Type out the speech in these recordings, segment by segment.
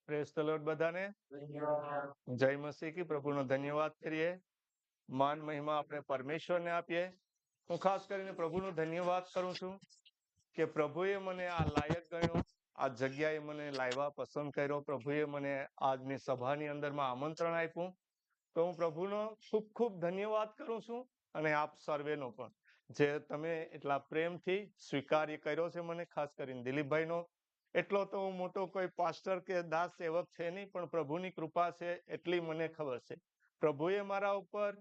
Praise the lord બધાને જય મસીહ કી પ્રભુનો ધન્યવાદ કરીએ. માન મહિમા આપણે પરમેશ્વરને આપીએ. હું ખાસ કરીને પ્રભુનો ધન્યવાદ કરું છું કે પ્રભુએ મને આ લાયક ગણ્યો, આ જગ્યાએ મને લાવ્યા, પસંદ કર્યો. પ્રભુએ મને આજની સભાની અંદરમાં આમંત્રણ આપ્યું, તો હું પ્રભુનો ખૂબ ખૂબ ધન્યવાદ કરું છું. અને આપ સર્વેનો પણ જે તમે એટલા પ્રેમથી સ્વીકાર્ય કર્યો છે મને, ખાસ કરીને દિલીપભાઈનો. એટલો તો હું મોટો કોઈ પાસ્ટર કે દાસ સેવક છે નહીં, પણ પ્રભુની કૃપા છે એટલી મને ખબર છે. પ્રભુએ મારા ઉપર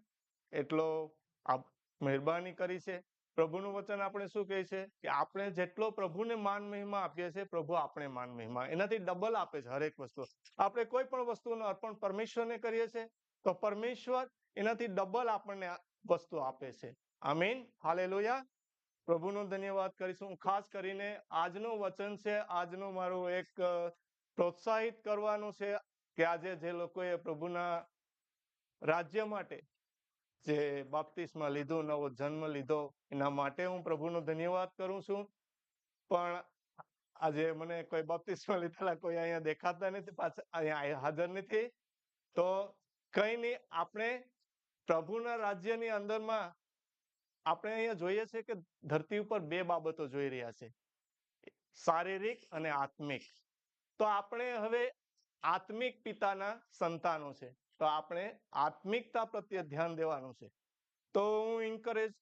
એટલો મહેરબાની કરી છે. પ્રભુનું વચન આપણે શું કહે છે કે આપણે જેટલો પ્રભુને માન મહિમા આપીએ છીએ, પ્રભુ આપણે માન મહિમા એનાથી ડબલ આપે છે. હરેક વસ્તુ આપણે કોઈ પણ વસ્તુનું અર્પણ પરમેશ્વરને કરીએ છીએ તો પરમેશ્વર એનાથી ડબલ આપણને વસ્તુ આપે છે. આમીન, હાલેલુયા. પ્રભુનો ધન્યવાદ કરીશું. ખાસ કરીને આજનું વચન છે, આજનો મારો એક પ્રોત્સાહિત કરવાનું છે કે આજે જે લોકોએ પ્રભુના રાજ્ય માટે જે બાપ્તિસ્મા લીધું, નવો જન્મ લીધો, એના માટે હું પ્રભુનો ધન્યવાદ કરું છું. પણ આજે મને કોઈ બાપ્તિસ્મા લીધેલા કોઈ અહીંયા દેખાતા નથી, પાછા અહીંયા હાજર નથી. તો કઈ નહીં, આપણે પ્રભુના રાજ્યની અંદરમાં આપણે અહીંયા જોઈએ છે કે ધરતી ઉપર બે બાબતો જોઈ રહ્યા છે, શારીરિક અને આત્મિક. તો આપણે હવે આત્મિક પિતાના સંતાનો છે, તો આપણે આત્મિકતા પ્રત્યે ધ્યાન દેવાનું છે. તો હું એન્કરેજ,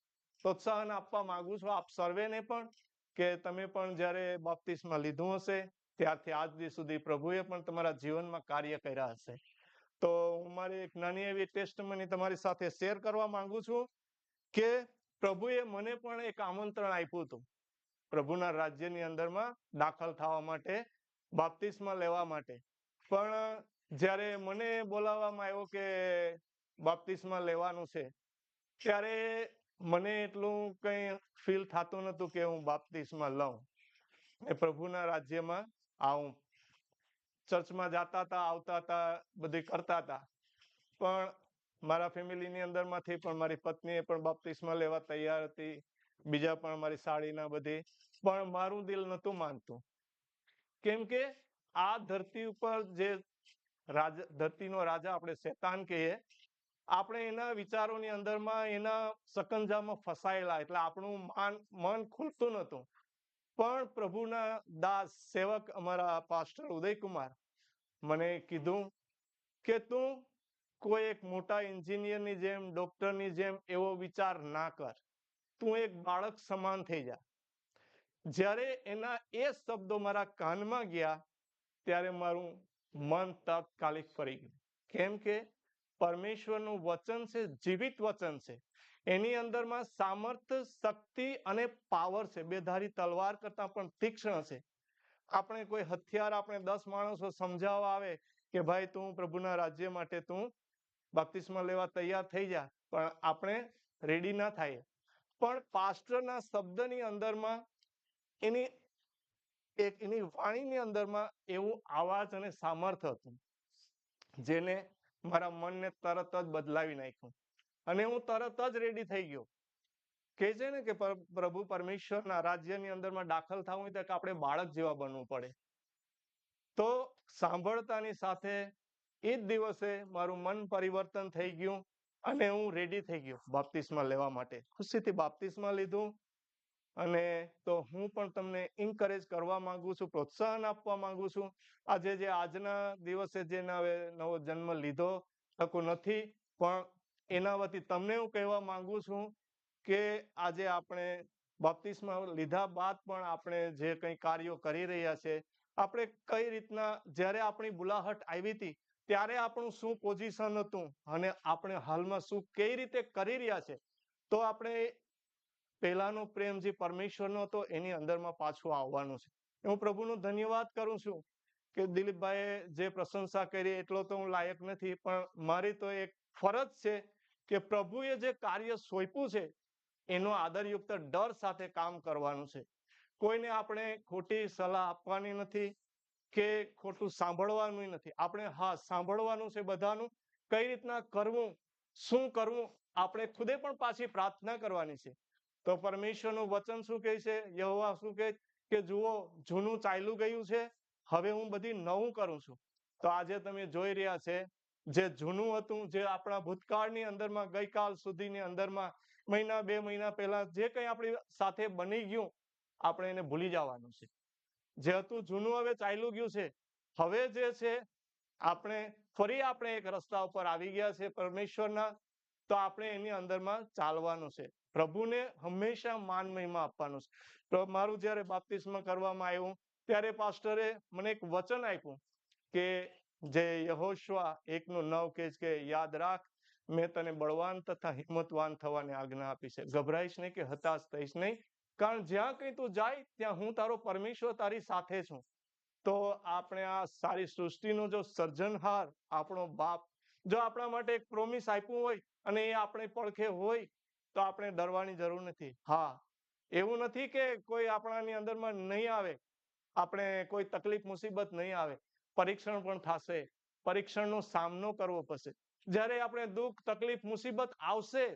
પ્રોત્સાહન આપવા માંગુ છું આપ સર્વેને પણ, કે તમે પણ જ્યારે બાપ્તિસ્મા લીધું હશે ત્યારથી આજ દિવસ સુધી પ્રભુએ પણ તમારા જીવનમાં કાર્ય કર્યા હશે. તો હું મારી એક નાની એવી ટેસ્ટમની તમારી સાથે શેર કરવા માંગુ છું કે પ્રભુએ મને પણ એક આમંત્રણ આપ્યું હતું પ્રભુના રાજ્યની અંદરમાં દાખલ થવા માટે, બાપ્તિસ્મા લેવા માટે. પણ જ્યારે મને બોલાવવામાં આવ્યો કે બાપ્તિસ્મા લેવાનું છે, ત્યારે મને એટલું કંઈ ફીલ થતું નહોતું કે હું બાપ્તિસ્મા લઉં એ પ્રભુના રાજ્યમાં આવું. ચર્ચમાં જતા હતા, આવતા હતા, બધી કરતા હતા. પણ મારા ફેમિલીની અંદરમાંથી પણ મારી પત્નીએ પણ બાપ્તિસ્મા લેવા તૈયાર હતી, બીજા પણ મારી સાડીના બધી. પણ મારું દિલ નહોતું માનતું, કેમ કે આ ધરતી ઉપર જે ધરતીનો રાજા આપણે શેતાન કહીએ, આપણે એના વિચારોની અંદરમાં એના સકંજામાં ફસાયેલા, એટલે આપણું મન ખુલતું નહોતું. પણ પ્રભુના દાસ સેવક અમારા પાસ્ટર ઉદયકુમાર મને કીધું કે તું કોઈ એક મોટા એન્જિનિયરની જેમ, ડોક્ટરની જેમ એવો વિચાર ના કર, તું એક બાળક સમાન થઈ જા. જ્યારે એના એ શબ્દો મારા કાનમાં ગયા ત્યારે મારું મન તાત્કાલિક ફરી ગયું. કેમ કે પરમેશ્વરનું વચન છે, જીવિત વચન છે. એની અંદરમાં સામર્થ્ય, શક્તિ અને પાવર છે, બેધારી તલવાર કરતા પણ તીક્ષ્ણ છે. આપણે કોઈ હથિયાર, આપણે 10 માણસો સમજાવવા આવે કે ભાઈ તું પ્રભુના રાજ્ય માટે તું બાપ્તિસ્મા લેવા તૈયાર થઈ જા, પણ આપણે રેડી ના થાય. પણ પાસ્ટરના શબ્દની અંદરમાં, એની વાણીની અંદરમાં એવું આવાજ અને સામર્થ્ય હતું જેને મારા મનને તરત જ બદલાવી નાખ્યું, અને હું તરત જ રેડી થઈ ગયો. કે છે ને કે પ્રભુ પરમેશ્વરના રાજ્યની અંદરમાં દાખલ થવું હોય તો આપણે બાળક જેવા બનવું પડે. તો સાંભળતાની સાથે એ જ દિવસે મારું મન પરિવર્તન થઈ ગયું અને હું રેડી થઈ ગયો બાપ્તિસ્મા લેવા માટે. ખુશીથી બાપ્તિસ્મા લીધું. અને તો હું પણ તમને એન્કરેજ કરવા માંગુ છું, પ્રોત્સાહન આપવા માંગુ છું. આજે જે આજના દિવસે જે નવો જન્મ લીધો શકો નથી, પણ એના વતી તમને હું કહેવા માંગુ છું કે આજે આપણે બાપ્તિસ્મા લીધા બાદ પણ આપણે જે કંઈ કાર્યો કરી રહ્યા છે, આપણે કઈ રીતના, જ્યારે આપણી બુલાહટ આવી હતી ત્યારે આપણું શું પોઝિશન હતું અને આપણે હાલમાં શું કઈ રીતે કરી રહ્યા છે, તો આપણે પહેલાનો પ્રેમ જે પરમેશ્વરનો હતો એની અંદરમાં પાછું આવવાનું છે. હું પ્રભુનો ધન્યવાદ કરું છું કે દિલીપભાઈએ જે પ્રશંસા કરી એટલો તો હું લાયક નથી, પણ મારી તો એક ફરજ છે કે પ્રભુએ જે કાર્ય સોંપ્યું છે એનો આદરયુક્ત ડર સાથે કામ કરવાનું છે. કોઈને આપણે ખોટી સલાહ આપવાની નથી કે ખોટું સાંભળવાનું નથી. આપણે હા સાંભળવાનું છે બધાનું, કઈ રીતના કરવું, શું કરવું, આપણે ખુદે પણ પાછી પ્રાર્થના કરવાની છે. તો પરમેશ્વરનું વચન શું કહે છે, યહોવા શું કહે કે જુઓ, જૂનું ચાલ્યું ગયું છે, હવે હું બધી નવું કરું છું. તો આજે તમે જોઈ રહ્યા છે જે જૂનું હતું, જે આપણા ભૂતકાળની અંદરમાં ગઈકાલ સુધીની અંદરમાં મહિના 2 મહિના પહેલા જે કંઈ આપણી સાથે બની ગયું, આપણે એને ભૂલી જવાનું છે. જે હતું જૂનું હવે ચાલ્યું ગયું છે. હવે જે છે આપણે ફરી એક રસ્તા ઉપર આવી ગયા છે પરમેશ્વરના, તો આપણે એની અંદરમાં ચાલવાનું છે. પ્રભુને હંમેશા માન મહિમા આપવાનું છે. તો મારું જ્યારે બાપ્તિસ્મ કરવામાં આવ્યું ત્યારે પાસ્ટરે મને એક વચન આપ્યું કે જે યહોશવા 1:9 કહે છે કે યાદ રાખ, મેં તને બળવાન તથા હિંમતવાન થવાની આજ્ઞા આપી છે. ગભરાઈશ નહીં કે હતાશ થઈશ નહીં, કારણ જ્યાં કંઈ તું જાય ત્યાં હું તારો પરમેશ્વર તારી સાથે છું. તો આપણે આ સારી સૃષ્ટિનો જો સર્જનહાર આપણો બાપ જો આપણા માટે એક પ્રોમિસ આપ્યું હોય અને એ આપણે પડખે હોય, તો આપણે ડરવાની જરૂર નથી. હા, એવું નથી કે કોઈ આપણાની અંદરમાં નહીં આવે, આપણે કોઈ તકલીફ મુસીબત નહીં આવે, પરીક્ષણ પણ થશે, પરીક્ષણનો સામનો કરવો પડશે. જ્યારે આપણે દુઃખ તકલીફ મુસીબત આવશે,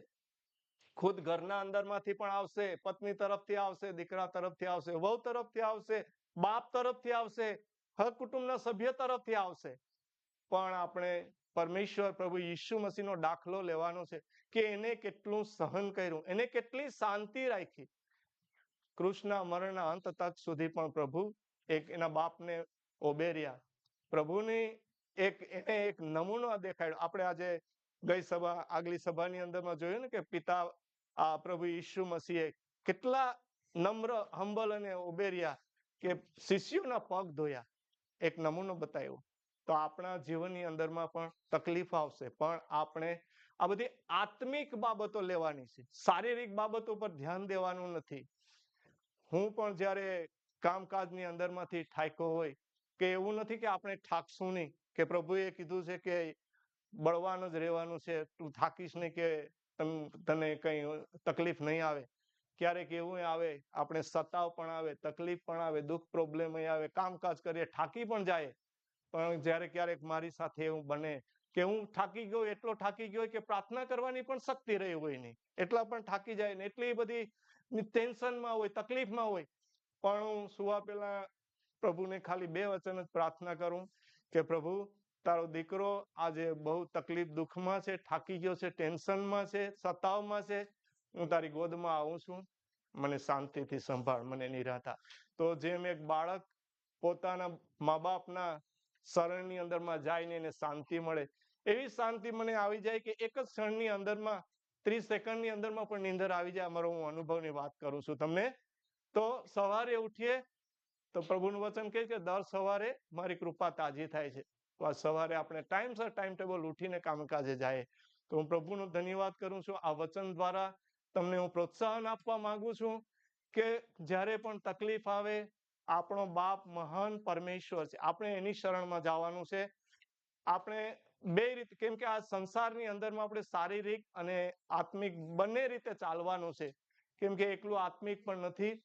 ખુદ ઘરના અંદરમાંથી પણ આવશે, પત્ની તરફથી આવશે, દીકરા તરફથી આવશે, વહુ તરફથી આવશે, બાપ તરફથી આવશે, હર કુટુંબના સભ્ય તરફથી આવશે. પણ આપણે પરમેશ્વર પ્રભુ ઈસુ મસીહનો દાખલો લેવાનો છે કે એને કેટલું સહન કર્યું, એને કેટલી શાંતિ રાખી. કૃષ્ણના મરણના અંત તક સુધી પણ પ્રભુ એના બાપને ઓબેર્યા. પ્રભુની એને એક નમૂનો દેખાડ્યો. આપણે આજે ગઈ સભા આગલી સભાની અંદરમાં જોયું ને કે પિતા આ પ્રભુ ઈસુ મસીહે કેટલા નમ્ર હંબલ અને ઓબેર્યા કે શિષ્યોના પગ ધોયા, એક નમૂનો બતાવ્યો. તો આપણા જીવનની અંદરમાં પણ તકલીફ આવશે, પણ આપણે આ બધી આત્મિક બાબતો લેવાની છે, શારીરિક બાબતો પર ધ્યાન દેવાનું નથી. હું પણ જ્યારે કામકાજની અંદરમાંથી થાક્યો હોય કે એવું નથી કે આપણે થાકશું નહીં, કે પ્રભુએ કીધું છે કે બળવાનું જ રહેવાનું છે, તું થાકીશ નહીં કે તને કંઈ તકલીફ નહીં આવે. ક્યારેક એવું આવે, આપણે સતાવ પણ આવે, તકલીફ પણ આવે, દુઃખ પ્રોબ્લેમ આવે, કામકાજ કરીએ થાકી પણ જાય. પણ જ્યારે ક્યારેક મારી સાથે એવું બને કે હું થાકી ગયો, એટલો થાકી ગયો કે પ્રાર્થના કરવાની પણ શક્તિ રહી હોય નહીં, એટલા પણ થાકી જાય ને, એટલી બધી ટેન્શનમાં હોય, તકલીફમાં હોય, પણ હું સુવા પહેલા પ્રભુને ખાલી 2 વચન જ પ્રાર્થના કરું કે પ્રભુ, તારો દીકરો આજે બહુ તકલીફ દુઃખમાં છે, થાકી ગયો છે, ટેન્શનમાં છે, સતાવમાં છે, હું તારી ગોદમાં આવું છું, મને શાંતિથી સંભાળ, મને નિરાંતા. તો જેમ એક બાળક પોતાના મા બાપના શરણની અંદરમાં જાય ને એને શાંતિ મળે, એવી શાંતિ મને આવી જાય કે એક જ ક્ષણની અંદરમાં 30 સેકન્ડની અંદરમાં પણ નીંદર આવી જાય. અમારો હું અનુભવની વાત કરું છું તમને. તો સવારે ઉઠીએ તો પ્રભુનું વચન કહે કે દર સવારે મારી કૃપા તાજી થાય છે. તો આ સવારે આપણે ટાઈમસર ટાઈમ ટેબલ ઉઠીને કામકાજે જાય. તો હું પ્રભુનો ધન્યવાદ કરું છું. આ વચન દ્વારા તમને હું પ્રોત્સાહન આપવા માંગુ છું કે જ્યારે પણ તકલીફ આવે, આપણો બાપ મહાન પરમેશ્વર છે, આપણે એની શરણમાં જવાનું છે. આપણે બે રીતે, કેમ કે આ સંસારની અંદરમાં આપણે શારીરિક અને આત્મિક બંને રીતે ચાલવાનું છે, કેમ કે એકલું આત્મિક પણ નથી.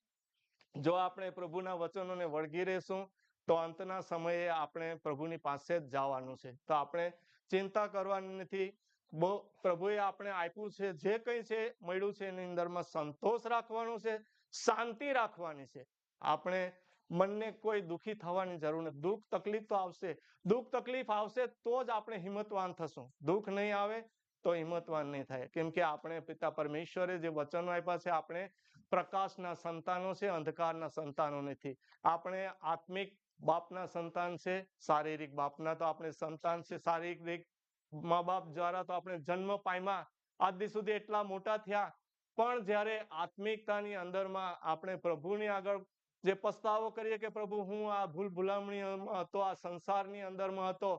જો આપણે પ્રભુના વચનોને વળગી રહેશું તો અંતના સમયે આપણે પ્રભુની પાસે જ જવાનું છે. તો આપણે ચિંતા કરવાની નથી. બહુ પ્રભુએ આપણે આપ્યું છે, જે કંઈ છે મળ્યું છે એની અંદરમાં સંતોષ રાખવાનો છે, શાંતિ રાખવાની છે. આપણે મનને કોઈ દુઃખી થવાની જરૂર નથી. દુઃખ તકલીફ તો આવશે, દુઃખ તકલીફ આવશે તો જ આપણે હિંમતવાન થશું. દુઃખ નહીં આવે તો હિંમતવાન નહીં થાય, કેમ કે આપણે પિતા પરમેશ્વરે જે વચનો આપ્યા છે, આપણે પ્રકાશના સંતાનો છે, અંધકારના સંતાનો નથી. આપણે આત્મિક બાપના સંતાન છે, શારીરિક બાપના તો આપણે સંતાન છે. શારીરિક મા બાપ દ્વારા તો આપણે જન્મ પામ્યા, આજ દી સુધી એટલા મોટા થયા, પણ જ્યારે આત્મિકતાની અંદરમાં આપણે પ્રભુની આગળ જે પસ્તાવો કરીએ કે પ્રભુ, હું આ ભૂલ ભૂલામણીમાં હતો, આ સંસારની અંદરમાં હતો,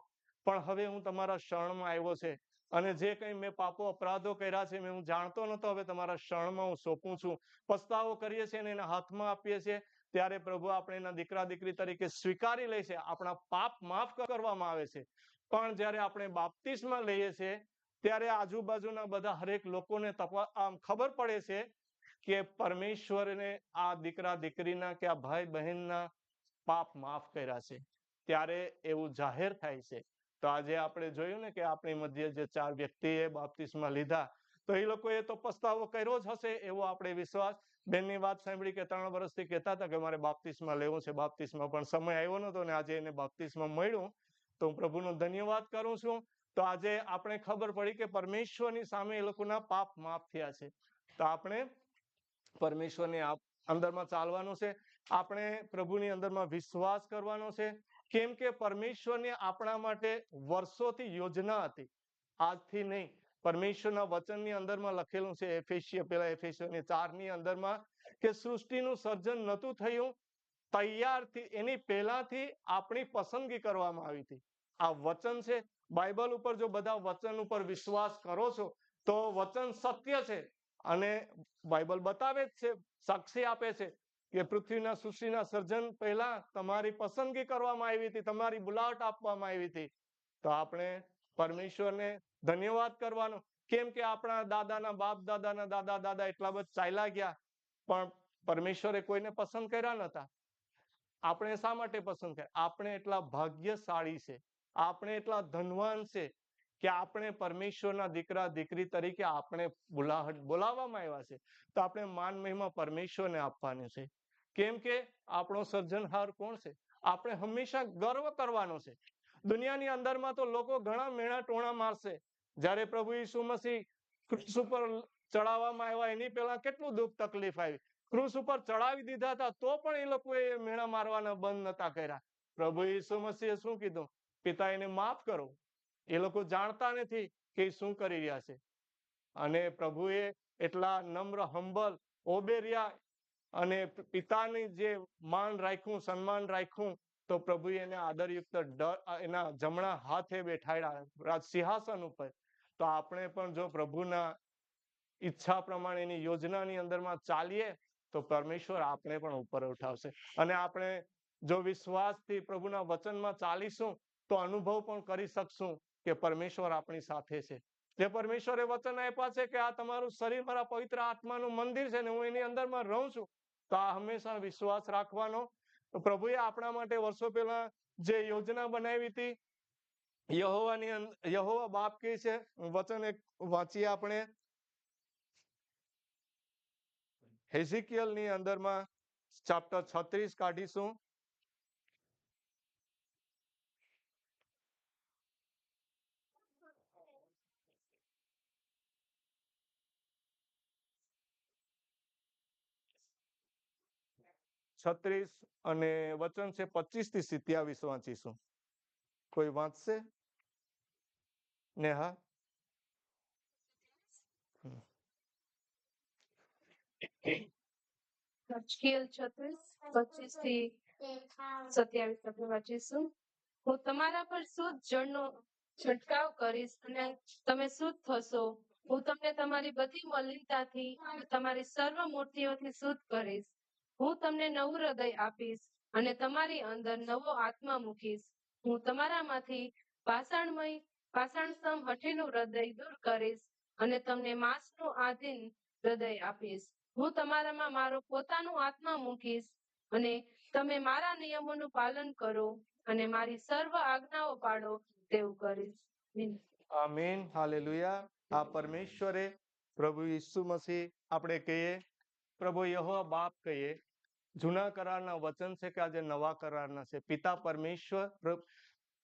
પણ હવે હું તમારા શરણમાં આવ્યો છે, અને જે કંઈ મેં પાપો અપરાધો કર્યા છે, હું જાણતો નતો, હવે તમારા શરણમાં હું સોંપું છું. પસ્તાવો કરીએ છીએ અને એના હાથમાં આપીએ છીએ, ત્યારે પ્રભુ આપણે એના દીકરા દીકરી તરીકે સ્વીકારી લે છે, આપણા પાપ માફ કરવામાં આવે છે. પણ જ્યારે આપણે બાપ્તિસ્મા લઈએ છીએ ત્યારે આજુબાજુના બધા હરેક લોકોને ખબર પડે છે કે પરમેશ્વરને આ દીકરા દીકરીના કે આ ભાઈ બહેનના પાપ માફ કર્યા છે, ત્યારે એવું જાહેર થાય છે. તો આજે આપણે જોયું ને કે આપણી મધ્ય જે 4 વ્યક્તિએ બાપ્તિસ્મા લીધા, તો એ લોકોએ તો પસ્તાવો કર્યો જ હશે એવો આપણે વિશ્વાસ. બેનની વાત સાંભળી કે 3 વર્ષથી કહેતા હતા કે મારે બાપ્તિસ્મા લેવું છે, બાપ્તિસ્મા, પણ સમય આવ્યો નતો ને આજે એને બાપ્તિસ્મા મળ્યું. તો હું પ્રભુનો ધન્યવાદ કરું છું. તો આજે આપણે ખબર પડી કે પરમેશ્વરની સામે એ લોકોના પાપ માફ થયા છે. તો આપણે પરમેશ્વરની અંદરમાં ચાલવાનું છે, આપણે પ્રભુની અંદરમાં વિશ્વાસ કરવાનો છે. કેમ કે પરમેશ્વરની આપણા માટે વર્ષોથી યોજના હતી, આજથી નહીં. પરમેશ્વરના વચનની અંદરમાં લખેલું છે એફેસિયની 4ની અંદરમાં કે સૃષ્ટિનું સર્જન નહોતું થયું તૈયારથી, એની પહેલાથી આપણી પસંદગી કરવામાં આવી હતી. આ વચન છે. બાઇબલ ઉપર જો બધા વચન ઉપર વિશ્વાસ કરો છો તો વચન સત્ય છે. અને બાઇબલ બતાવે જ છે, સાક્ષી આપે છે કે પૃથ્વીના સૃષ્ટિના સર્જન પહેલા તમારી પસંદગી કરવામાં આવી હતી, તમારી બોલાવટ આપવામાં આવી હતી. તો આપણે પરમેશ્વરને ધન્યવાદ કરવાનો. કેમ કે આપણા દાદાના બાપ દાદાના દાદા દાદા એટલા બધા ચાલ્યા ગયા, પણ પરમેશ્વરે કોઈને પસંદ કર્યા નતા. આપણે શા માટે પસંદ કર્યા? આપણે એટલા ભાગ્યશાળી છે, આપણે એટલા ધનવાન છે કે આપણે પરમેશ્વરના દીકરા દીકરી તરીકે આપણે બોલાવવામાં આવ્યા છે. તો આપણે માન મહિમા પરમેશ્વરને આપવાની છે. કેમ કે આપણો સર્જનહાર કોણ છે? આપણે હંમેશા ગર્વ કરવાનો છે. દુનિયાની અંદરમાં તો લોકો ઘણા મેણા ટોણા મારશે. જ્યારે પ્રભુ ઈસુ મસીહ ક્રૂસ ઉપર ચડાવવામાં આવ્યા એની પહેલા કેટલું દુઃખ તકલીફ આવી. ક્રૂસ ઉપર ચડાવી દીધા હતા તો પણ એ લોકોએ મેણા મારવાના બંધ નતા કર્યા. પ્રભુ ઈસુ મસીહે શું કીધું? પિતા, એને માફ કરો, એ લોકો જાણતા નથી કે શું કરી રહ્યા છે. અને પ્રભુએ એટલા નમ્ર હંબલ ઓબે રહ્યા અને પિતાની જે માન રાખ્યું, સન્માન રાખ્યું, તો પ્રભુએ એને આદરયુક્ત એના જમણા હાથે બેઠાડ્યા સિંહાસન ઉપર. તો આપણે પણ જો પ્રભુના ઈચ્છા પ્રમાણેની યોજનાની અંદરમાં ચાલીએ તો પરમેશ્વર આપણે પણ ઉપર ઉઠાવશે. અને આપણે જો વિશ્વાસથી પ્રભુના વચનમાં ચાલીશું તો અનુભવ પણ કરી શકશું કે પરમેશ્વર આપણી સાથે છે. જે પરમેશ્વરે વચન આપ્યા છે કે આ તમારું શરીર મારા પવિત્ર આત્માનું મંદિર છે ને હું એની અંદરમાં રહું છું, તો આ હંમેશા વિશ્વાસ રાખવાનો. તો પ્રભુએ આપણા માટે વર્ષો પહેલા જે યોજના બનાવી હતી, યહોવા બાપ કહે છે, વચન એક વાંચીએ આપણે હેઝિકિયલની અંદરમાં ચેપ્ટર 36 કાઢીશું. છત્રીસ અને વચન છે 25 થી 27 વાંચીશું. કોઈ વાંચશે? નેહા? હિઝકીએલ 36:25 થી 27 આપણે વાંચીશું. હું તમારા પર શુદ્ધ જળનો છંટકાવ કરીશ અને તમે શુદ્ધ થશો. હું તમને તમારી બધી મલિનતાથી તમારી સર્વ મૂર્તિઓથી શુદ્ધ કરીશ. હું તમને નવું હૃદય આપીશ અને તમારી અંદર નવો આત્મા મૂકીશ. હું તમારામાંથી પાષાણસમ હઠીનું હૃદય દૂર કરીશ અને તમને માંસનું આધીન હૃદય આપીશ. હું તમારામાં મારો પોતાનું આત્મા મૂકીશ અને તમે મારા નિયમોનું પાલન કરો અને મારી સર્વ આજ્ઞાઓ પાડો તેવું કરીશ. આમીન, હાલેલુયા. આ પરમેશ્વરે પ્રભુ ઈસુ મસીહ આપણે કહીએ, પ્રભુ યહોવા બાપ કહીએ. જૂના કરારના વચન છે કે આજે નવા કરારના છે. પિતા પરમેશ્વર,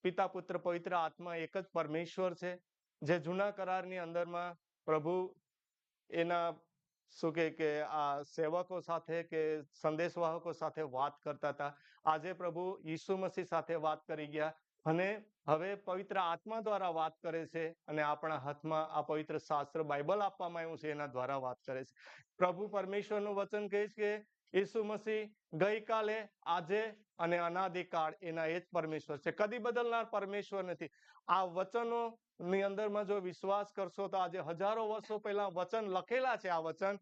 પિતા પુત્ર પવિત્ર આત્મા એક જ પરમેશ્વર છે. જે જૂના કરારની અંદરમાં પ્રભુ એના શું કે આ સેવકો સાથે કે સંદેશવાહકો સાથે વાત કરતા હતા. આજે પ્રભુ ઈસુ મસીહ સાથે વાત કરી ગયા અને હવે પવિત્ર આત્મા દ્વારા વાત કરે છે. અને આપણા હાથમાં આ પવિત્ર શાસ્ત્ર બાઇબલ આપવામાં આવ્યું છે, એના દ્વારા વાત કરે છે. પ્રભુ પરમેશ્વરનું વચન કહે છે કે ઈસુ મસીહ ગઈકાલે, આજે અને અનાદિકાળ એના એ જ પરમેશ્વર છે. કદી બદલનાર પરમેશ્વર નથી. આ વચનો ની અંદરમાં જો વિશ્વાસ કરશો તો આજે હજારો વર્ષો પહેલા વચન લખેલા છે. આ વચન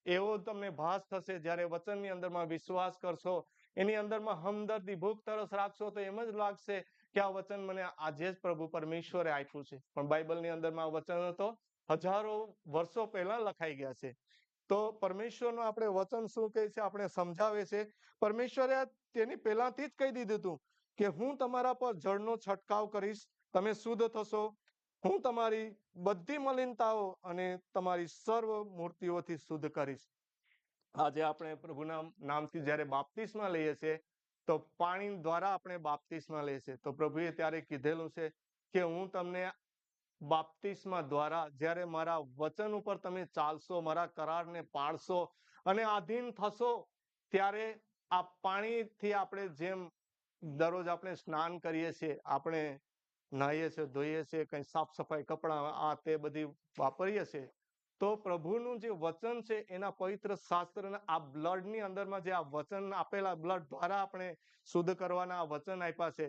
એવો તમને ભાસ થશે જ્યારે વચનની અંદરમાં વિશ્વાસ કરશો, એની અંદરમાં હમદર્દી, ભૂખ તરસ રાખશો તો એમ જ લાગશે કે આ વચન મને આજે જ પ્રભુ પરમેશ્વરે આપ્યું છે. પણ બાઇબલની અંદરમાં આ વચન તો હજારો વર્ષો પહેલા લખાઈ ગયા છે. તો પરમેશ્વરનું આપણે વચન શું કહે છે, આપણે સમજાવે છે. પરમેશ્વરે તેની પહેલાથી જ કહી દીધું હતું કે હું તમારા પર જળનો છંટકાવ કરીશ, તમે શુદ્ધ થશો. હું તમારી બધી મલિનતાઓ અને તમારી સર્વ મૂર્તિઓથી શુદ્ધ કરીશ. આજે આપણે પ્રભુના નામથી જ્યારે બાપ્તિસ્મા લઈએ છીએ તો પાણી દ્વારા આપણે બાપ્તિસ્મા લેશે. તો પ્રભુએ ત્યારે કીધેલું છે કે હું તમને બાપ્તિસ્મા દ્વારા જ્યારે મારા વચન ઉપર તમે ચાલશો, મારા કરારને પાળશો અને આધીન થશો, ત્યારે આ પાણીથી આપણે જેમ દરરોજ આપણે સ્નાન કરીએ છીએ, આપણે નાહીએ છીએ, ધોઈએ છીએ, કઈ સાફ સફાઈ કપડાં આ તે બધી વાપરીએ છીએ, તો પ્રભુનું જે વચન છે એના પવિત્ર શાસ્ત્રના આ બ્લડની અંદરમાં જે આ વચન આપેલા બ્લડ દ્વારા આપણે શુદ્ધ કરવાના આ વચન આપ્યા છે,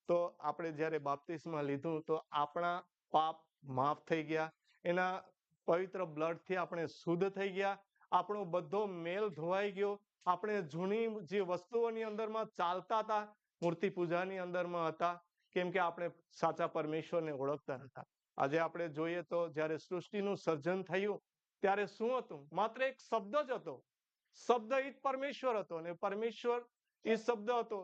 તો આપણે જ્યારે બાપ્તિસ્મા લીધું તો આપણા પાપ માફ થઈ ગયા, એના પવિત્ર બ્લડથી આપણે શુદ્ધ થઈ ગયા, આપણો બધો મેલ ધોવાઈ ગયો, આપણે જૂની જે વસ્તુઓની અંદરમાં ચાલતા હતા, મૂર્તિ પૂજાની અંદરમાં હતા, કેમ કે આપણે સાચા પરમેશ્વરને ઓળખતા હતા. આજે આપણે જોઈએ તો જ્યારે સૃષ્ટિનું સર્જન થયું ત્યારે શું હતું? માત્ર એક શબ્દ જ હતો. શબ્દ એ જ પરમેશ્વર હતો અને પરમેશ્વર એ શબ્દ હતો.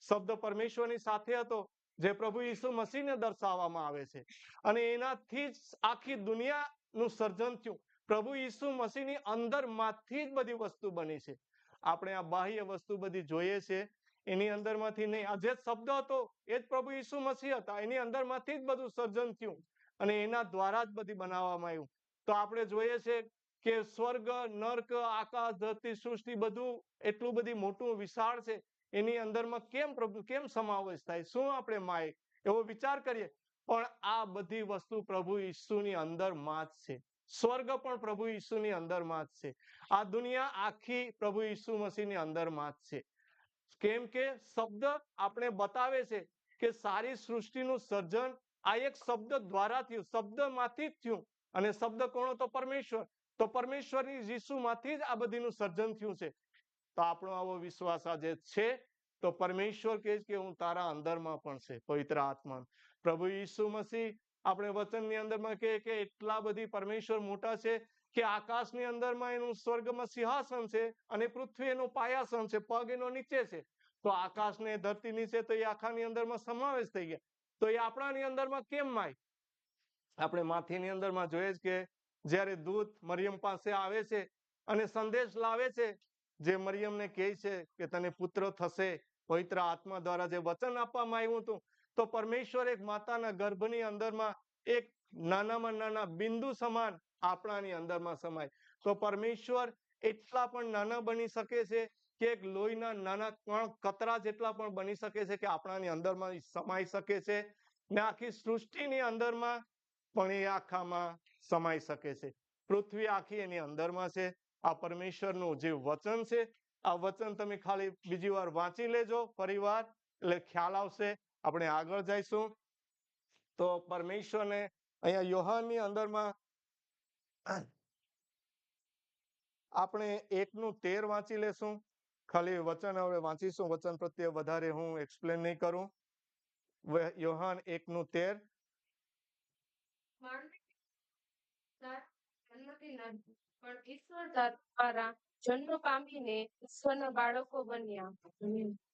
શબ્દ પરમેશ્વરની સાથે હતો, જે પ્રભુ ઈસુ મસીહને દર્શાવવામાં આવે છે અને એનાથી જ આખી દુનિયાનું સર્જન થયું. પ્રભુ ઈસુ મસીહની અંદરમાંથી જ બધી વસ્તુ બની છે. આપણે આ બાહ્ય વસ્તુ બધી જોઈએ છે એની અંદરમાંથી નહીં. આ જે શબ્દ હતો એ જ પ્રભુ ઈસુ મસીહ હતા, એની અંદરમાંથી જ બધું સર્જન થયું અને એના દ્વારા જ બધી બનાવવામાં આવ્યું. તો આપણે જોઈએ છે કે સ્વર્ગ, નર્ક, આકાશ, ધરતી, સૃષ્ટિ બધું એટલું બધી મોટું વિશાળ છે, એની અંદરમાં કેમ સમાવેશ થાય? શું આપણે માય એવો વિચાર કરીએ? પણ આ બધી વસ્તુ પ્રભુ ઈસુની અંદરમાં જ છે. સ્વર્ગ પણ પ્રભુ ઈસુની અંદરમાં જ છે. આ દુનિયા આખી પ્રભુ ઈસુ મસીહની અંદરમાં જ છે. કેમ કે શબ્દ આપણે બતાવે છે કે સારી સૃષ્ટિનું સર્જન આ એક શબ્દ દ્વારા થયું, શબ્દમાંથી જ થયું. અને શબ્દ કોણ હતો? પરમેશ્વર. તો પરમેશ્વરની ઈસુમાંથી જ આ બધીનું સર્જન થયું છે. તો આપણો આવો વિશ્વાસ આજે છે. તો પરમેશ્વર કહે છે કે હું તારા અંદરમાં પણ છે, પવિત્ર આત્મા. પ્રભુ ઈસુ મસીહ આપણે વચનની અંદરમાં કહે કે એટલા બધી પરમેશ્વર મોટા છે કે આકાશની અંદરમાં એનું સ્વર્ગમાં સિંહાસન છે અને પૃથ્વી એનું પાયાસન છે, પગ એનો નીચે છે. તો આકાશ ને ધરતી નીચે તો એ આખાની અંદરમાં સમાવેશ થઈ ગયા. તો એ આપણાની અંદરમાં કેમ માય? આપણે માથીની અંદરમાં જોઈએ કે જ્યારે દૂત મરિયમ પાસે આવે છે અને સંદેશ લાવે છે, જે મરિયમને કહે છે કે તને પુત્ર થશે, પવિત્ર આત્મા દ્વારા જે વચન આપવામાં આવ્યું હતું, તો પરમેશ્વર એક માતાના ગર્ભની અંદરમાં એક નાનામાં નાના બિંદુ સમાન આપણાની અંદરમાં સમાય. તો પરમેશ્વર એટલા પણ નાના બની શકે છે કે એક લોહીના નાના કણ કતરા જેટલા પણ બની શકે છે કે આપણાની અંદરમાં સમાઈ શકે છે ને આખી સૃષ્ટિની અંદરમાં પણ એ આખામાં સમાઈ શકે છે. પૃથ્વી આખી એની અંદરમાં છે. આ પરમેશ્વરનું જે વચન છે, આ વચન તમે ખાલી બીજી વાર વાંચી લેજો પરિવાર, એટલે ખ્યાલ આવશે. આપણે આગળ જઈશું તો પરમેશ્વરને અહીંયા યોહાનની અંદરમાં આપણે 1:13 વાંચી લેશું. ખાલી વચન હવે વાંચીશું, વચન પ્રત્યે વધારે હું એક્સપ્લેન નહીં કરું. યોહાન 1:13. જન્મથી નથી, પણ ઈશ્વર દ્વારા જન્મ પામીને ઈશ્વરના બાળકો બન્યા.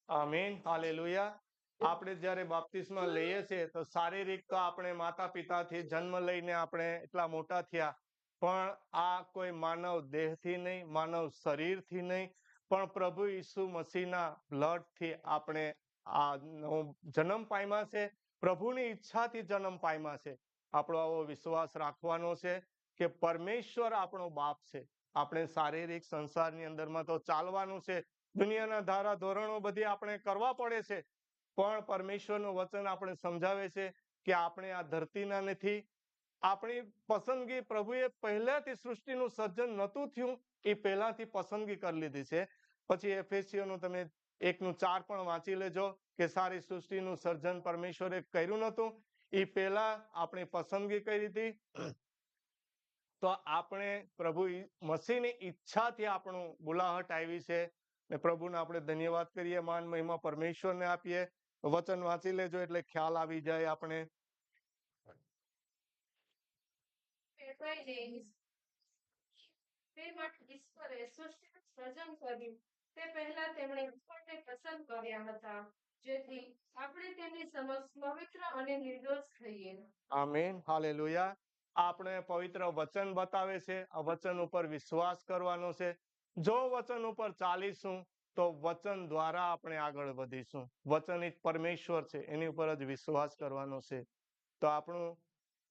આમીન, હાલેલુયા. આપણે જ્યારે બાપ્તિસ્મા લઈએ છીએ તો શારીરિક તો આપણે માતા પિતાથી જન્મ લઈને આપણે એટલા મોટા થયા, પણ આ કોઈ માનવ દેહથી નહીં, માનવ શરીરથી નહીં, પણ પ્રભુ ઈસુ મસીહના બ્લડથી આપણે આ જન્મ પામ્યા છે. પ્રભુની ઈચ્છાથી જન્મ પામ્યા છે. આપણો આવો વિશ્વાસ રાખવાનો છે કે પરમેશ્વર આપણો બાપ છે. આપણે શારીરિક સંસારની અંદરમાં તો ચાલવાનું છે, દુનિયાના ધારા ધોરણો બધી આપણે કરવા પડે છે, પણ પરમેશ્વરનું વચન આપણે સમજાવે છે કે આપણે આ ધરતીના નથી. આપણી પસંદગી પ્રભુએ પહેલાથી સૃષ્ટિનું સર્જન નહોતું થયું, એ પહેલાથી પસંદગી કરી લીધી છે. પછી એફેસીઓનું તમે 1:4 પણ વાંચી લેજો કે સારી સૃષ્ટિનું સર્જન પરમેશ્વરે કર્યું નહોતું, એ પહેલા આપણે પસંદગી કરી હતી. તો આપણે પ્રભુ મસીહની ઈચ્છાથી આપણું બોલાહટ આવી છે ને પ્રભુને આપણે ધન્યવાદ કરીએ, માન મહિમા પરમેશ્વરને આપીએ. વચન વાંચી લેજો એટલે ખ્યાલ આવી જાય આપણે. તે માટે ઈશ્વરે સૃષ્ટિનું સર્જન કર્યું તે પહેલા તેમણે ઈશ્વરને પસંદ કર્યા હતા, જેથી આપણે તેમની સમક્ષ પવિત્ર અને નિર્દોષ થઈએ. આમીન, હાલેલુયા. આપણે પવિત્ર વચન બતાવે છે, આ વચન ઉપર વિશ્વાસ કરવાનો છે. જો વચન ઉપર ચાલીશું તો વચન દ્વારા આપણે આગળ વધીશું. વચન એ પરમેશ્વર છે, એની ઉપર જ વિશ્વાસ કરવાનો છે. તો આપણું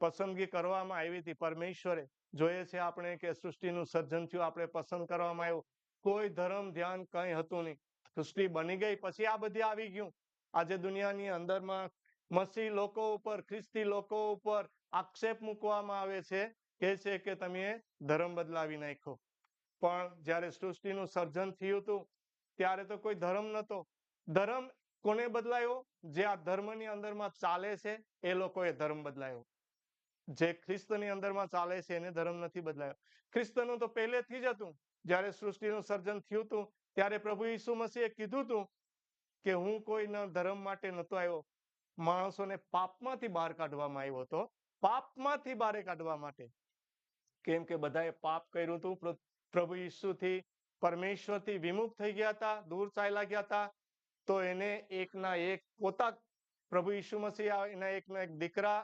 પસંદગી કરવામાં આવી હતી પરમેશ્વરે. જોઈએ છે આપણે કે સૃષ્ટિનું સર્જન થયું, આપણે પસંદ કરવામાં આવ્યું. કોઈ ધર્મ ધ્યાન કંઈ હતું નહીં. સૃષ્ટિ બની ગઈ પછી આ બધી આવી ગયું. આજે દુનિયાની અંદરમાં મસીહ લોકો ઉપર, ખ્રિસ્તી લોકો ઉપર આક્ષેપ મૂકવામાં આવે છે, કે છે કે તમે ધર્મ બદલાવી નાખ્યો. પણ જ્યારે સૃષ્ટિનું સર્જન થયું હતું ત્યારે તો કોઈ ધર્મ નહોતો. ધર્મ કોને બદલાયો? જે આ ધર્મની અંદરમાં ચાલે છે એ લોકોએ ધર્મ બદલાયો. જે ખ્રિસ્તની અંદરમાં ચાલે છે એને ધર્મ નથી બદલાયો. ખ્રિસ્તનું તો પહેલેથી જ હતું. જ્યારે સૃષ્ટિનું સર્જન થયું હતું ત્યારે પ્રભુ ઈસુ મસીહે કીધું હતું કે હું કોઈના ધર્મ માટે નહોતો આવ્યો, માણસોને પાપમાંથી બહાર કાઢવામાં આવ્યો હતો. પાપમાંથી બહાર કાઢવા માટે. કેમ કે બધાએ પાપ કર્યું હતું, પ્રભુ ઈસુથી, પરમેશ્વરથી વિમુખ થઈ ગયા હતા, દૂર ચાલ્યા ગયા હતા. તો એને એકના એક પોતા પ્રભુ ઈસુ મસીહ એના એકના એક દીકરા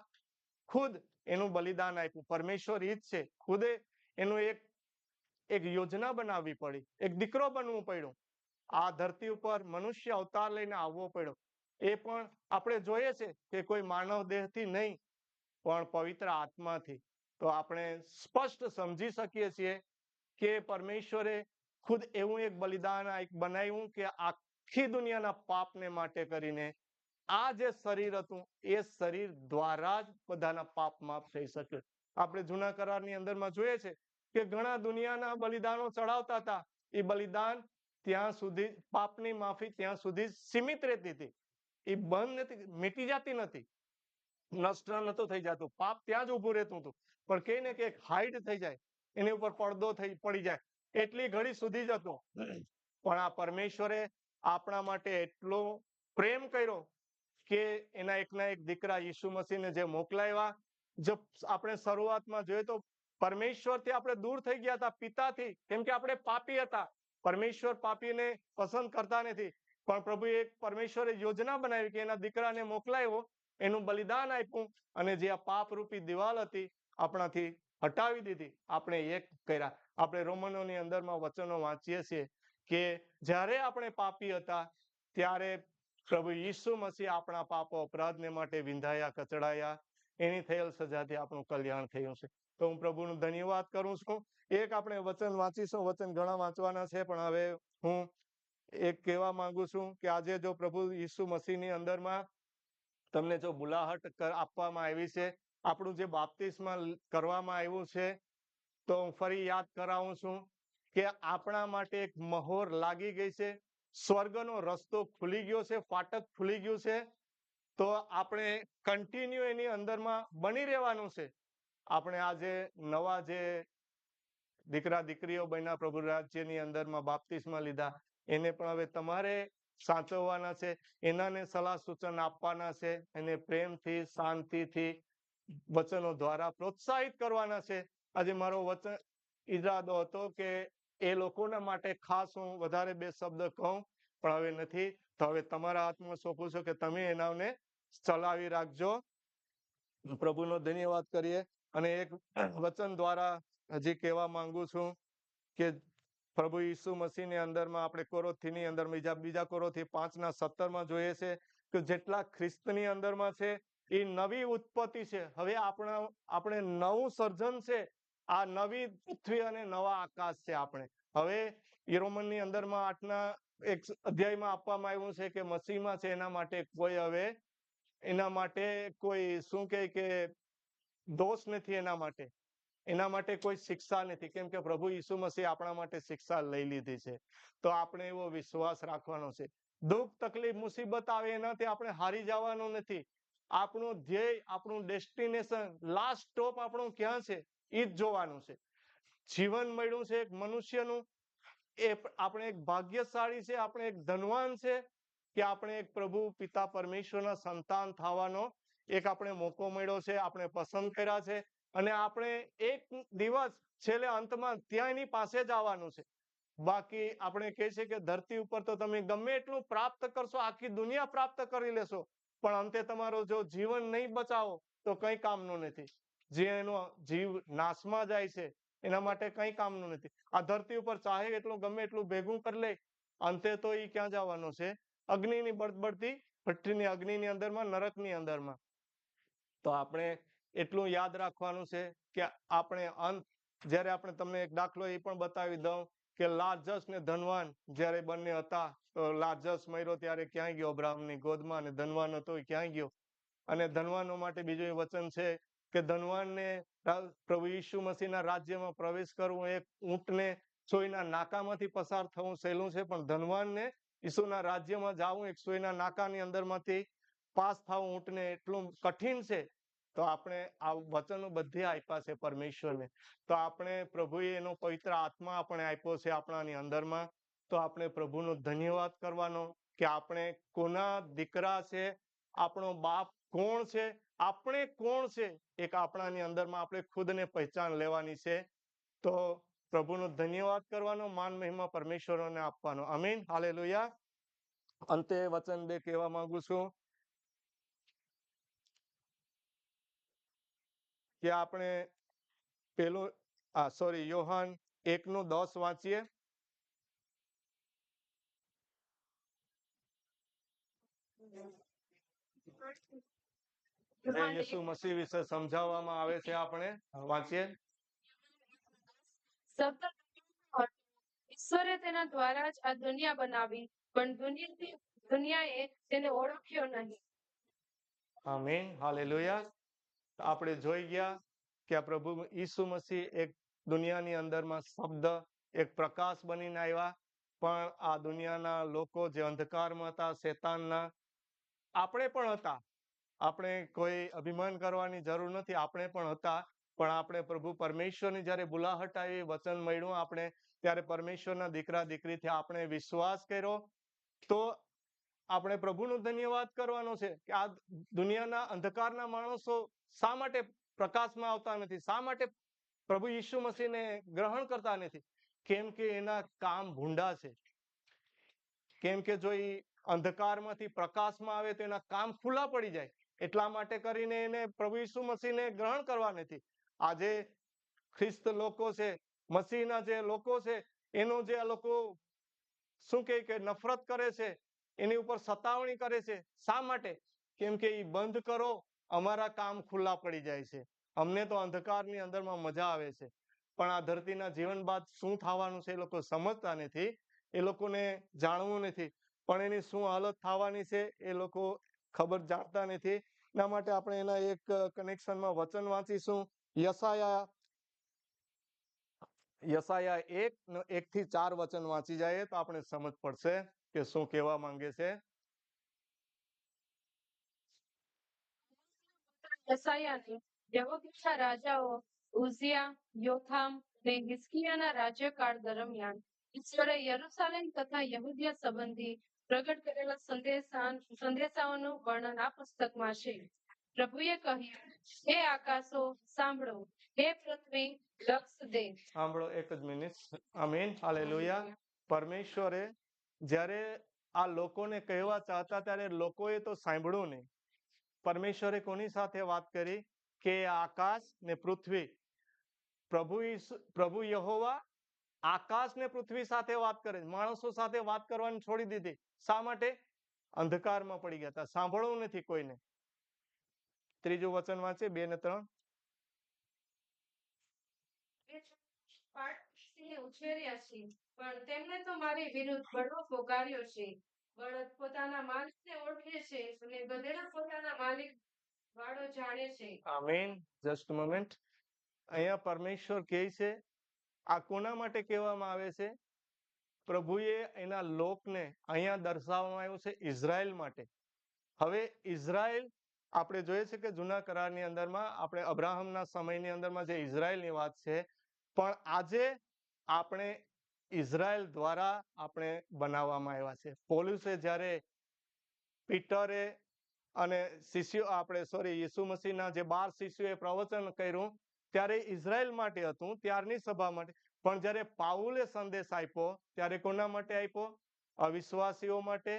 ખુદ એનું બલિદાન આપ્યું. પરમેશ્વર ઈ જ છે. ખુદે એનું એક યોજના બનાવવી પડી, એક દીકરો બનવું પડ્યું. આ ધરતી ઉપર મનુષ્ય અવતાર લઈને આવવો પડ્યો. એ પણ આપણે જોઈએ છે કે કોઈ માનવ દેહથી નહીં, પણ પવિત્ર આત્માથી. તો આપણે સ્પષ્ટ સમજી શકીએ છીએ કે પરમેશ્વરે ખુદ એવું એક બલિદાન બનાવ્યું કે આખી દુનિયાના પાપને માટે કરીને આ જે શરીર હતું એ શરીર દ્વારા જ બધાના પાપ માફ થઈ શકે. આપણે જૂના કરારની અંદરમાં જોઈએ છે કે ઘણા દુનિયાના બલિદાનો ચડાવતા હતા. એ બલિદાન ત્યાં સુધી, પાપની માફી ત્યાં સુધી સીમિત રહેતી હતી. એ બંધ નથી, મીટી જતી નથી, નષ્ટ નતું થઈ જતું. પાપ ત્યાં જ ઉભું રહેતું હતું. પણ કહીને કે હાઈડ થઈ જાય, એની ઉપર પડદો પડી જાય, એટલી ઘડી સુધી જ હતો. પણ આ પરમેશ્વરે આપણા માટે એટલો પ્રેમ કર્યો કે એના એકના એક દીકરા ઈસુ મસીહને જે મોકલાવ્યા. જો આપણે શરૂઆતમાં જોઈએ તો પરમેશ્વરથી આપણે દૂર થઈ ગયા હતા, પિતાથી, કેમ કે આપણે પાપી હતા. પરમેશ્વર પાપીને પસંદ કરતા નથી. પણ પ્રભુએ એક પરમેશ્વરે યોજના બનાવી કે એના દીકરાને મોકલાવ્યો, એનું બલિદાન આપ્યું, અને જે આ પાપરૂપી દિવાલ હતી આપણાથી હટાવી દીધી. આપણે એક કર્યા. આપણે રોમનોની અંદરમાં વચનો વાંચીએ છીએ કે જ્યારે આપણે પાપી હતા ત્યારે પ્રભુ ઈસુ મસીહ આપણા પાપો અપરાધને માટે વિંધાયા, કચડાયા. એની થયેલ સજાથી આપણું કલ્યાણ થયું છે. તો હું પ્રભુનો ધન્યવાદ કરું છું. એક આપણે વચન વાંચીશું, વચન ઘણા વાંચવાના છે, પણ હવે હું એક કહેવા માંગુ છું કે આજે જો પ્રભુ ઈસુ મસીહની અંદરમાં તમને જો બુલાહટ આપવામાં આવી છે, આપણું જે બાપ્તિસ્મા કરવામાં આવ્યું છે, તો હું ફરી યાદ કરાવું છું કે આપણા માટે એક મહોર લાગી ગઈ છે. સ્વર્ગનો રસ્તો ખુલી ગયો છે, ફાટક ખુલી ગયું છે. તો આપણે કન્ટિન્યુ એની અંદરમાં બની રહેવાનું છે. આપણે આજે નવા જે દીકરા દીકરીઓ બન્યા, પ્રભુ રાજ્યની અંદરમાં બાપ્તિસ્મા લીધા, એને પણ હવે તમારે સાચવવાના છે. એનાને સલાહ સૂચન આપવાના છે. એને પ્રેમથી, શાંતિથી વચનો દ્વારા પ્રોત્સાહિત કરવાના છે. આજે મારો વચન ઈરાદો હતો કે એ લોકોના માટે ખાસ હું વધારે બે શબ્દ કહું, પણ હવે નથી. તો હવે તમારા હાથમાં સોંપું છું કે તમે એનાને ચલાવી રાખજો. પ્રભુનો ધન્યવાદ કરીએ. અને એક વચન દ્વારા હજી કહેવા માંગુ છું કે પ્રભુ ઈસુ મસીહની અંદરમાં આપણે કોરોથીની અંદર બીજા કોરોથી 5:17 જોઈએ છે કે જેટલા ખ્રિસ્તની અંદરમાં છે એ નવી ઉત્પત્તિ છે. હવે આપણે નવું સર્જન છે. આ નવી પૃથ્વી અને નવા આકાશ છે. આપણે હવે રોમનની અંદરમાં 8ના એક અધ્યાયમાં આપવામાં આવ્યું છે કે મસીહમાં છે એના માટે કોઈ શું કહે કે દોષ નથી. એના માટે કોઈ શિક્ષા નથી, કેમ કે પ્રભુ ઈસુ મસીહ આપણા માટે શિક્ષા લઈ લીધી છે. તો આપણે એવો વિશ્વાસ રાખવાનો છે. દુઃખ, તકલીફ, મુસીબત આવે એનાથી આપણે હારી જવાનું નથી. આપણું ધ્યેય, આપણું ડેસ્ટિનેશન, લાસ્ટ સ્ટોપ આપણું ક્યાં છે એ જ જોવાનું છે. જીવન મળ્યું છે એક મનુષ્યનું, એ આપણે એક ભાગ્યશાળી છે, આપણે એક ધનવાન છે કે આપણે એક પ્રભુ પિતા પરમેશ્વરના સંતાન થવાનો એક આપણે મોકો મળ્યો છે. આપણે પસંદ કર્યા છે અને આપણે એક દિવસ છેલ્લે અંતમાં ત્યાં એની પાસે જ આવવાનું છે. બાકી આપણે કહે છે કે ધરતી ઉપર તો તમે ગમે એટલું પ્રાપ્ત કરશો, આખી દુનિયા પ્રાપ્ત કરી લેશો, પણ અંતે તમારો જો જીવન નહીં બચાવો તો કઈ કામનું નથી. જે એનો જીવ નાશમાં જાય છે એના માટે કઈ કામનું નથી. આ ધરતી ઉપર ચાહે એટલું ગમે એટલું ભેગું કરી લે, અંતે તો એ ક્યાં જવાનો છે? અગ્નિની બળબળતી ભઠ્ઠીની અગ્નિની અંદરમાં, નરકની અંદરમાં. તો આપણે એટલું યાદ રાખવાનું છે કે આપણે અંત, જ્યારે આપણે તમને એક દાખલો એ પણ બતાવી દઉં કે લાજસ ને ધનવાન જ્યારે બંને હતા, તો લાજસ મર્યો ત્યારે ક્યાંય ગયો? અબ્રાહમની ગોદમાં. અને ધનવાન હતો એ ક્યાંય ગયો? અને ધનવાનો માટે બીજું એ વચન છે કે ધનવાનને પ્રભુ ઈસુ મસીહના રાજ્યમાં પ્રવેશ કરવો એક ઊંટને સોયના નાકામાંથી પસાર થવું સહેલું છે, પણ ધનવાનને ઈસુના રાજ્યમાં જવું એક સોયના નાકાની અંદરમાંથી પાસ થવું ઊંટને એટલું કઠિન છે. તો આપણે આ વચનો બધે આપ્યા છે પરમેશ્વરને. તો આપણે પ્રભુએ એનો પવિત્ર આત્મા આપણે આપ્યો છે આપણાની અંદરમાં. તો આપણે પ્રભુનો ધન્યવાદ કરવાનો કે આપણે કોના દીકરા છે, આપણો બાપ કોણ છે, આપણે કોણ છે, એક આપણાની અંદરમાં આપણે ખુદને પહેચાન લેવાની છે. તો પ્રભુનો ધન્યવાદ કરવાનો, માન મહિમા પરમેશ્વરોને આપવાનો. આમીન, હાલેલુયા. અંતે વચન 2 કહેવા માંગુ છું કે આપણે પેલું યોહાન 1:10 વાંચીએ. યેસુ મસીહ વિશે સમજાવવામાં આવે છે, આપણે વાંચીએ. ઈશ્વરે તેના દ્વારા જ આ દુનિયા બનાવી, પણ દુનિયાએ તેને ઓળખ્યો નહીં. આમીન, હાલેલુયા. આપણે જોઈ ગયા કે આ પ્રભુ ઈસુ મસીહ એક દુનિયાની અંદરમાં શબ્દ, એક પ્રકાશ બનીને આવ્યા. પણ આ દુનિયાના લોકો જે અંધકારમાં હતા, શેતાનના, આપણે પણ હતા. આપણે કોઈ અભિમાન કરવાની જરૂર નથી, આપણે પણ હતા. પણ આપણે પ્રભુ પરમેશ્વરની જ્યારે બુલાહટ આવી, વચન મળ્યું આપણે, ત્યારે પરમેશ્વરના દીકરા દીકરીથી આપણે વિશ્વાસ કર્યો. તો આપણે પ્રભુનો ધન્યવાદ કરવાનો છે કે આ દુનિયાના અંધકારના માણસો શા માટે પ્રકાશમાં આવતા નથી? શા માટે પ્રભુ ઈસુ મસીહને ગ્રહણ કરતા નથી? કેમ કે એના કામ ભૂંડા છે. કેમ કે જો એ અંધકારમાંથી પ્રકાશમાં આવે તો એના કામ ખુલ્લા પડી જાય. એટલા માટે કરીને એને પ્રભુ ઈસુ મસીહને ગ્રહણ કરવા નથી. આજે ખ્રિસ્ત લોકો છે, મસીહના જે લોકો છે, એનો જે આ લોકો શું કે નફરત કરે છે, એની ઉપર સતાવણી કરે છે. શા માટે? કેમ કે એ બંધ કરો, અમારા કામ ખુલ્લા પડી જાય છે. અમને તો અંધકારની અંદરમાં મજા આવે છે. પણ આ ધરતીના જીવન બાદ શું થવાનું છે એ લોકો સમજતા નથી. એ લોકોને જાણવું નથી. પણ એની શું હાલત થવાની છે એ લોકો ખબર જાણતા નથી. એના માટે આપણે એના એક કનેક્શનમાં વચન વાંચીશું. યશાયા 1:1-4 વચન વાંચી જાય તો આપણે સમજ પડશે કે શું કહેવા માંગે છે. યશાયાને યહૂદના રાજાઓ ઉઝિયા, યોથામ ને હિઝકિયાના રાજ્યકાળ દરમિયાન ઈશ્વરે યરૂશાલેમ તથા યહૂદિયા સંબંધી પ્રગટ કરેલા સંદેશાઓનું વર્ણન આ પુસ્તકમાં છે. પ્રભુએ કહ્યું, હે આકાશો સાંભળો, હે પૃથ્વી લક્ષ દે. સાંભળો એક જ મિનિટ. આમીન, હાલેલુયા. પરમેશ્વરે જ્યારે આ લોકોને કહેવા ચાહતા ત્યારે લોકોએ તો સાંભળ્યું નહીં. પરમેશ્વરે કોની સાથે વાત કરી? કે આકાશ ને પૃથ્વી. પ્રભુ યહોવા આકાશ ને પૃથ્વી સાથે વાત કરે, માણસો સાથે વાત કરવાની છોડી દીધી. શા માટે? અંધકારમાં પડી ગયા હતા, સાંભળવું નથી કોઈને. ત્રીજું વચન વાંચે 2 ને 3. ઉછેર્યા છે, પણ તેમને તો મારી વિરુદ્ધ બળવો પોકાર્યો છે. બળદ પોતાના માલિકને ઓળખે છે અને ગધેડા પોતાના માલિક વાળો જાણે છે. આમીન. Just moment. અહીંયા પરમેશ્વર કહે છે, આ કોના માટે કહેવામાં આવે છે? પ્રભુએ એના લોકને અહીંયા દર્શાવવામાં આવ્યું છે ઇઝરાયલ માટે. હવે ઇઝરાયલ આપણે જોઈએ છે કે જૂના કરારની અંદરમાં આપણે અબ્રાહમના સમયની અંદરમાં જે ઇઝરાયલની વાત છે, પણ આજે આપણે ઇઝરાયલ દ્વારા આપણે બનાવવામાં આવ્યા છે. પોલુસે જ્યારે પીટરે અને શિષ્યો યીશુ મસીહના જે 12 શિષ્યોએ પ્રવચન કર્યું ત્યારે ઇઝરાયલ માટે હતું, ત્યારની સભા માટે. પણ જ્યારે પાઉલે સંદેશ આપ્યો ત્યારે કોના માટે આપ્યો? અવિશ્વાસીઓ માટે,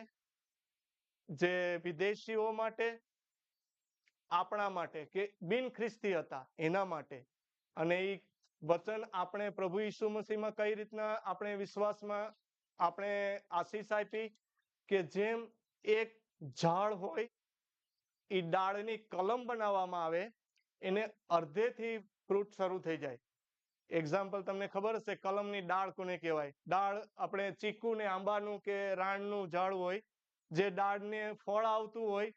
જે વિદેશીઓ માટે, આપણા માટે કે બિન ખ્રિસ્તી હતા એના માટે. અને એ વચન આપણે પ્રભુ ઈસુ મસીહમાં કઈ રીતના આપણે વિશ્વાસમાં આપણે આશીષ આપી કે જેમ એક ઝાડ હોય એ ડાળની કલમ બનાવવામાં આવે, એને અડધેથી ફ્રૂટ શરૂ થઈ જાય. એક્ઝામ્પલ તમને ખબર હશે, કલમની ડાળ કોને કહેવાય? ડાળ આપણે ચીકુ ને આંબાનું કે રાણનું ઝાડ હોય, જે ડાળને ફળ આવતું હોય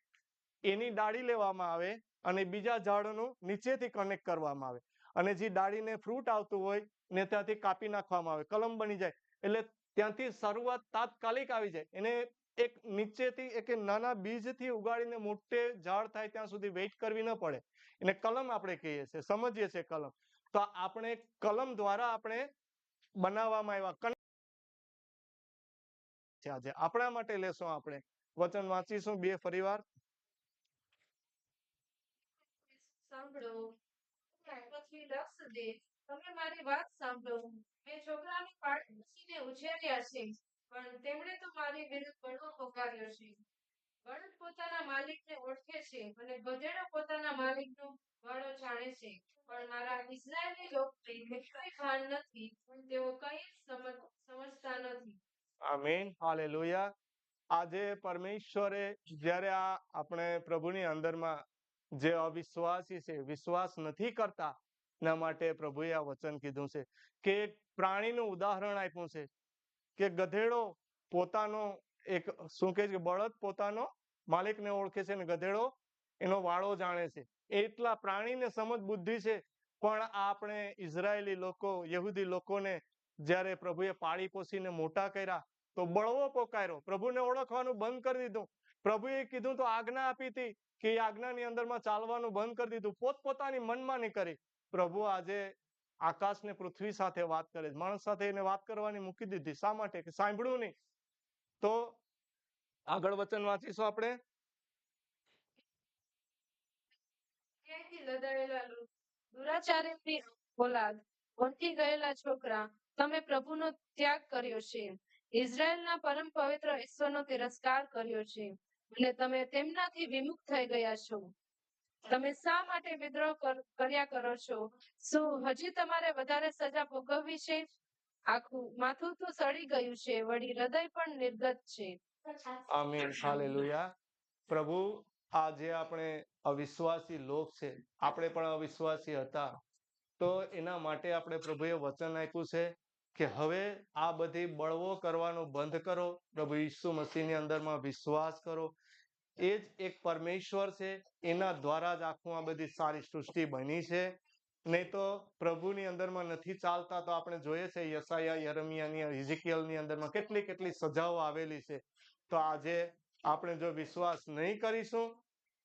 એની ડાળી લેવામાં આવે અને બીજા ઝાડનું નીચેથી કનેક્ટ કરવામાં આવે, અને જે ડાળીને ફ્રૂટ આવતું હોય ને ત્યાંથી કાપી નાખવામાં આવે, કલમ બની જાય. એટલે ત્યાંથી શરૂઆત તાત્કાલિક આવી જાય. એને એક નીચેથી એક નાના બીજથી ઉગાડીને મોટે ઝાડ થાય ત્યાં સુધી વેઇટ કરવી ન પડે. એને કલમ આપણે કહીએ છીએ, સમજીએ છીએ કલમ. તો આપણે કલમ દ્વારા આપણે બનાવવામાં આવ્યા. આજે આપણા માટે લેશું, આપણે વચન વાંચીશું 2 ફરીવાર. સાંભળો, પછી લક્ષ દે, તમે મારી વાત સાંભળો. મેં છોકરાને પાળીને ઉછેર્યા છે, પણ તેમણે તો મારી વિરુદ્ધ બળવો પોકાર્યો છે. બળદ પોતાના માલિકને ઓળખે છે અને ગધેડો પોતાના માલિકનો વાળો જાણે છે, પણ મારા ઇઝરાયેલી લોકોને કઈ ભાન નથી, તેઓ કઈ સમજતા નથી. આમીન, હાલેલુયા. આજે પરમેશ્વરે જ્યારે આ આપણે પ્રભુની અંદરમાં જે અવિશ્વાસી છે, વિશ્વાસ નથી કરતા, એના માટે પ્રભુએ આ વચન કીધું છે કે એક પ્રાણીનું ઉદાહરણ આપ્યું છે કે ગધેડો પોતાનો એક શું કહે છે, બળદ પોતાનો માલિકને ઓળખે છે અને ગધેડો એનો વાળો જાણે છે. એટલા પ્રાણીને સમજ બુદ્ધિ છે, પણ આપણે ઇઝરાયેલી લોકો, યહૂદી લોકોને જ્યારે પ્રભુએ પાળી પોષીને મોટા કર્યા તો બળવો પોકાર્યો, પ્રભુને ઓળખવાનું બંધ કરી દીધું. પ્રભુએ કીધું તો આજ્ઞા આપી હતી કે એ આજ્ઞાની અંદરમાં ચાલવાનું બંધ કરી દીધું, પોતપોતાની મનમાની કરી. પ્રભુ આજે આકાશ ને પૃથ્વી સાથે વાત કરે, માણસ સાથે એને વાત કરવાની મૂકી દીધી. શા માટે? કે સાંભળ્યું નહીં. તો આગળ વચન વાંચીશું આપણે. દુરાચારીની ઓલાદ, ભટકી ગયેલા છોકરા, તમે પ્રભુનો ત્યાગ કર્યો છે, ઇઝરાયેલના પરમ પવિત્ર ઈશ્વરનો તિરસ્કાર કર્યો છે, અને તમે તેમનાથી વિમુખ થઈ ગયા છો. તમે શા માટે વિદ્રોહ કર્યા કરો છો? શું હજી તમારે વધારે સજા ભોગવવી છે? આખું માથું તો સડી ગયું છે, વળી હૃદય પણ નિર્ગત છે. આમીન, હાલેલુયા. પ્રભુ આજે આપણે અવિશ્વાસી લોક છે, આપણે પણ અવિશ્વાસી હતા, તો એના માટે આપણે પ્રભુએ વચન આપ્યું છે કે હવે આ બધી બળવો કરવાનું બંધ કરો, પ્રભુ ઈસુ મસીહની અંદરમાં વિશ્વાસ કરો. એ જ એક પરમેશ્વર છે, એના દ્વારા જ આખું આ બધી સારી સૃષ્ટિ બની છે. નહીં તો પ્રભુની અંદરમાં નથી ચાલતા. તો આપણે જોઈએ છે યશાયા, યરમિયાની, હિઝકીએલની અંદરમાં કેટલી સજાઓ આવેલી છે. તો આજે આપણે જો વિશ્વાસ નહીં કરીશું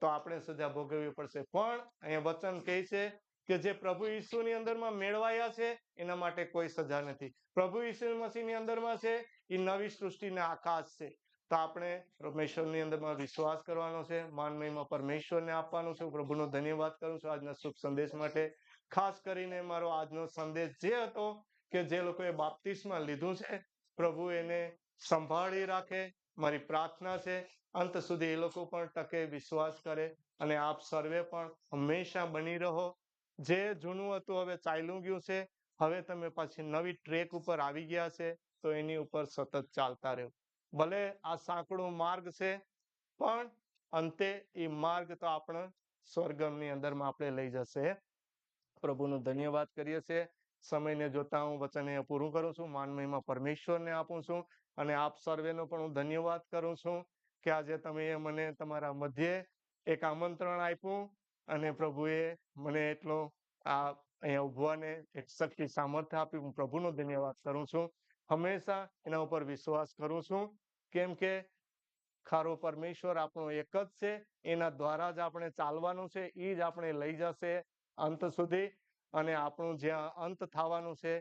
તો આપણે સજા ભોગવવી પડશે. પણ અહીંયા વચન કહે છે કે જે પ્રભુ ઈસુની અંદરમાં મેળવાયા છે એના માટે કોઈ સજા નથી. પ્રભુ ઈસુ મસીહની અંદરમાં છે એ નવી સૃષ્ટિને આકાશ છે. તો આપણે પરમેશ્વરની અંદરમાં વિશ્વાસ કરવાનો છે, માનમયમાં પરમેશ્વરને આપવાનું છે. હું પ્રભુનો ધન્યવાદ કરું છું આજના શુભ સંદેશ માટે. ખાસ કરીને મારો આજનો સંદેશ જે હતો કે જે લોકોએ બાપ્તિસ્મા લીધું છે, પ્રભુ એને સંભાળી રાખે. મારી પ્રાર્થના છે અંત સુધી એ લોકો પણ ટકે, વિશ્વાસ કરે, અને આપ સર્વે પણ હંમેશા બની રહો. જે જૂનું હતું હવે ચાલ્યું ગયું છે, હવે તમે પાછી નવી ટ્રેક ઉપર આવી ગયા છે, તો એની ઉપર સતત ચાલતા રહો. ભલે આ સાંકડો માર્ગ છે, પણ અંતે એ માર્ગ તો આપણે સ્વર્ગની અંદરમાં આપણે લઈ જશે. પ્રભુનો ધન્યવાદ કરીએ છીએ. સમયને જોતા હું વચન પૂરું કરું છું, માનમયમાં પરમેશ્વરને આપું છું, અને આપ સર્વેનો પણ હું ધન્યવાદ કરું છું કે આજે તમે મને તમારા મધ્યે એક આમંત્રણ આપ્યું, અને પ્રભુએ મને એટલો આ અહીંયા ઉભવાને એક શક્તિ સામર્થ્ય આપ્યું. હું પ્રભુનો ધન્યવાદ કરું છું. હંમેશા એના ઉપર વિશ્વાસ કરું છું, કેમ કે ખારો પરમેશ્વર આપણો એક જ છે, એના દ્વારા જ આપણે ચાલવાનું છે, એ જ આપણે લઈ જશે અંત સુધી. અને આપણું જ્યાં અંત થવાનું છે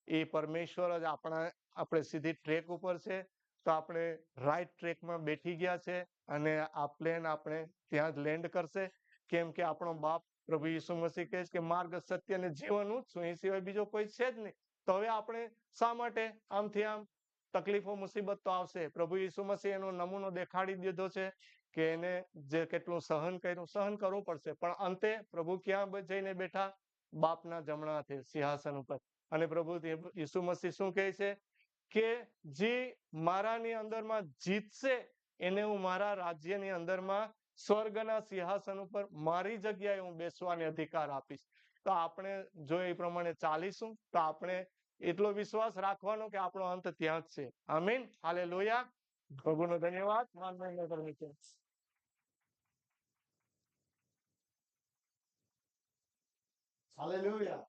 એ પરમેશ્વર જ આપણે સીધી ટ્રેક ઉપર છે. તો આપણે રાઈટ ટ્રેકમાં બેઠી ગયા છે, અને આ પ્લેન આપણે ત્યાં જ લેન્ડ કરશે, કેમ કે આપણો બાપ પ્રભુ ઈસુ મસીહ કહે છે કે માર્ગ, સત્ય અને જીવન હું જ છું, એ સિવાય બીજો કોઈ છે જ નહીં. તો હવે આપણે શા માટે આમથી આમ તકલીફો, મુસીબત તો આવશે. પ્રભુ ઈસુ મસીહ એનો નમૂનો દેખાડી દીધો છે કે એને જે કેટલું સહન કર્યું, સહન કરવું પડશે. પણ અંતે પ્રભુ ક્યાં જઈને બેઠા? બાપના જમણા હાથે સિંહાસન ઉપર. અને પ્રભુ ઈસુ મસીહ શું કહે છે કે જે મારાની અંદરમાં જીતશે એને હું મારા રાજ્યની અંદરમાં સ્વર્ગના સિંહાસન ઉપર મારી જગ્યાએ હું બેસવાની અધિકાર આપીશ. તો આપણે જો એ પ્રમાણે ચાલીશું તો આપણે એટલો વિશ્વાસ રાખવાનો કે આપણો અંત ત્યાં જ છે. આમીન, હાલેલુયા. પ્રભુનો ધન્યવાદ. હાલેલુયા.